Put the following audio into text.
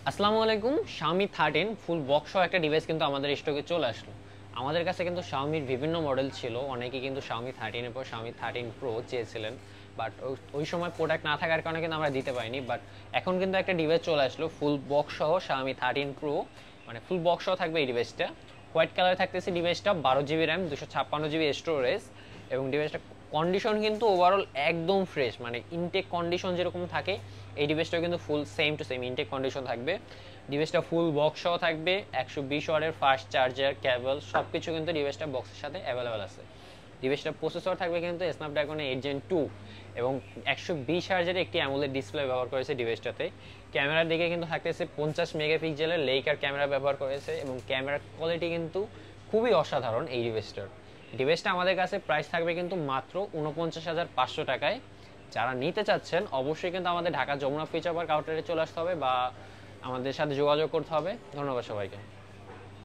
আসসালামু আলাইকুম। Xiaomi 13 full box সহ একটা ডিভাইস কিন্তু আমাদের স্টকে চলে আসলো। আমাদের কাছে কিন্তু Xiaomi বিভিন্ন মডেল ছিল। অনেকেই কিন্তু Xiaomi 13 এর পর Xiaomi 13 Pro চেয়েছিলেন। বাট ওই সময় প্রোডাক্ট না থাকার কারণে কিন্তু আমরা দিতে পারিনি। বাট এখন কিন্তু একটা ডিভাইস চলে আসলো ফুল বক্স সহ Xiaomi 13 Pro, মানে ফুল বক্স সহ থাকবে এই ডিভাইসটা। হোয়াইট কালারে থাকতেছে ডিভাইসটা, 12 GB র্যাম, 256 GB স্টোরেজ, এবং ডিভাইসটা কন্ডিশন কিন্তু ওভারঅল একদম ফ্রেশ, মানে ইনটেক কন্ডিশন যেরকম থাকে এই ডিভাইসটাও কিন্তু full same to same intake condition থাকবে। ডিভাইসটা ফুল বক্স সহ থাকবে, 120 ওয়াটের ফাস্ট চার্জার, কেবল সব কিছু কিন্তু ডিভাইসটা বক্সের সাথে অ্যাভেলেবেল আছে। ডিভাইসটা প্রসেসর থাকবে কিন্তু স্ন্যাপড্রাগন 8 Gen 2 এবং 120 হার্জের একটি অ্যামোলেড ডিসপ্লে ব্যবহার করেছে ডিভাইসটাতে। ক্যামেরার দিকে কিন্তু থাকতেছে 50 মেগাপিক্সেলের লেইকার ক্যামেরা ব্যবহার করেছে, এবং ক্যামেরার কোয়ালিটি কিন্তু খুবই অসাধারণ এই ডিভাইসটার। ডিভাইসটা আমাদের কাছে প্রাইস থাকবে কিন্তু মাত্র 49,500 টাকায়। যারা নিতে চাচ্ছেন অবশ্যই কিন্তু আমাদের ঢাকা যমুনা ফিচার পার্ক আউটলেটে চলে আসতে হবে বা আমাদের সাথে যোগাযোগ করতে হবে। ধন্যবাদ সবাইকে।